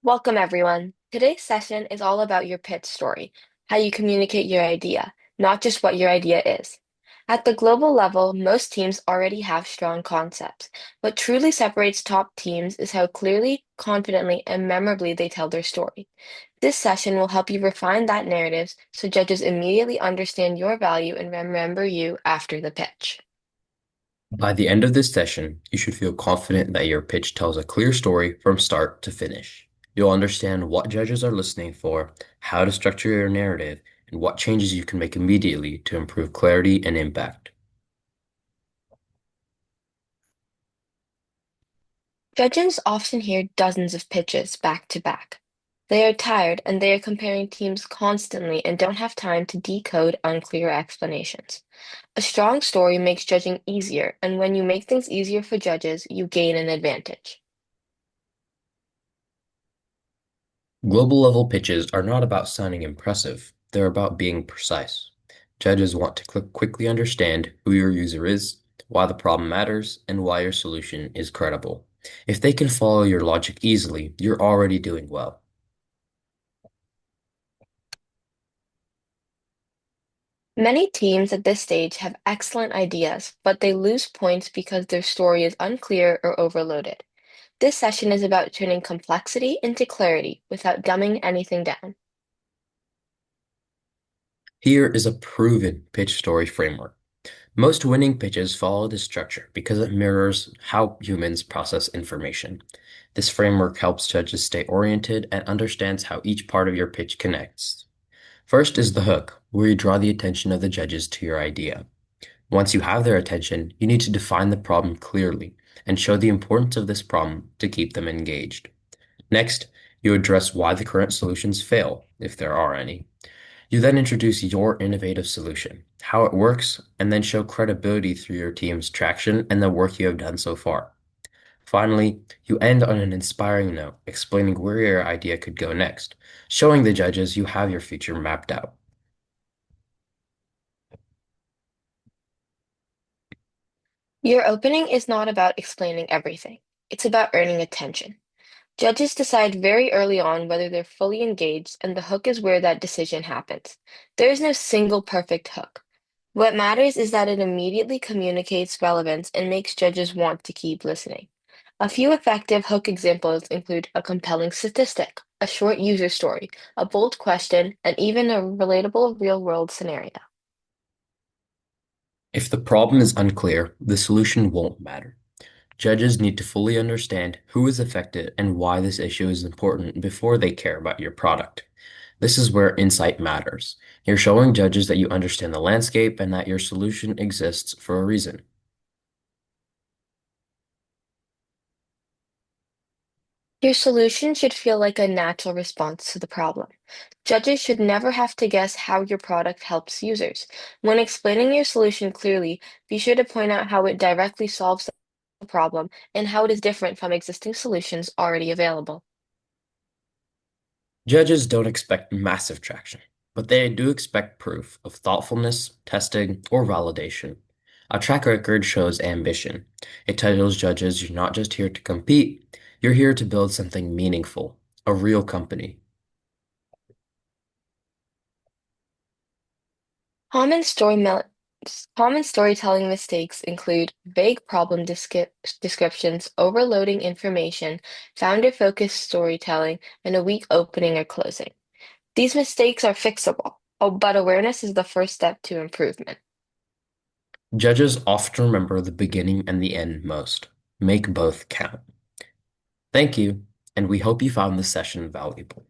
Welcome, everyone. Today's session is all about your pitch story, how you communicate your idea, not just what your idea is. At the global level, most teams already have strong concepts. What truly separates top teams is how clearly, confidently, and memorably they tell their story. This session will help you refine that narrative so judges immediately understand your value and remember you after the pitch. By the end of this session, you should feel confident that your pitch tells a clear story from start to finish. You'll understand what judges are listening for, how to structure your narrative, and what changes you can make immediately to improve clarity and impact. Judges often hear dozens of pitches back to back. They are tired and they are comparing teams constantly and don't have time to decode unclear explanations. A strong story makes judging easier, and when you make things easier for judges, you gain an advantage. Global level pitches are not about sounding impressive, they're about being precise. Judges want to quickly understand who your user is, why the problem matters, and why your solution is credible. If they can follow your logic easily, you're already doing well. Many teams at this stage have excellent ideas, but they lose points because their story is unclear or overloaded. This session is about turning complexity into clarity without dumbing anything down. Here is a proven pitch story framework. Most winning pitches follow this structure because it mirrors how humans process information. This framework helps judges stay oriented and understands how each part of your pitch connects. First is the hook, where you draw the attention of the judges to your idea. Once you have their attention, you need to define the problem clearly and show the importance of this problem to keep them engaged. Next, you address why the current solutions fail, if there are any. You then introduce your innovative solution, how it works, and then show credibility through your team's traction and the work you have done so far. Finally, you end on an inspiring note, explaining where your idea could go next, showing the judges you have your future mapped out. Your opening is not about explaining everything. It's about earning attention. Judges decide very early on whether they're fully engaged, and the hook is where that decision happens. There is no single perfect hook. What matters is that it immediately communicates relevance and makes judges want to keep listening. A few effective hook examples include a compelling statistic, a short user story, a bold question, and even a relatable real-world scenario. If the problem is unclear, the solution won't matter. Judges need to fully understand who is affected and why this issue is important before they care about your product. This is where insight matters. You're showing judges that you understand the landscape and that your solution exists for a reason. Your solution should feel like a natural response to the problem. Judges should never have to guess how your product helps users. When explaining your solution clearly, be sure to point out how it directly solves the problem and how it is different from existing solutions already available. Judges don't expect massive traction, but they do expect proof of thoughtfulness, testing, or validation. A track record shows ambition. It tells judges you're not just here to compete, you're here to build something meaningful, a real company. Common story mel- Common storytelling mistakes include vague problem descriptions, overloading information, founder-focused storytelling, and a weak opening or closing. These mistakes are fixable, but awareness is the first step to improvement. Judges often remember the beginning and the end most. Make both count. Thank you, and we hope you found this session valuable.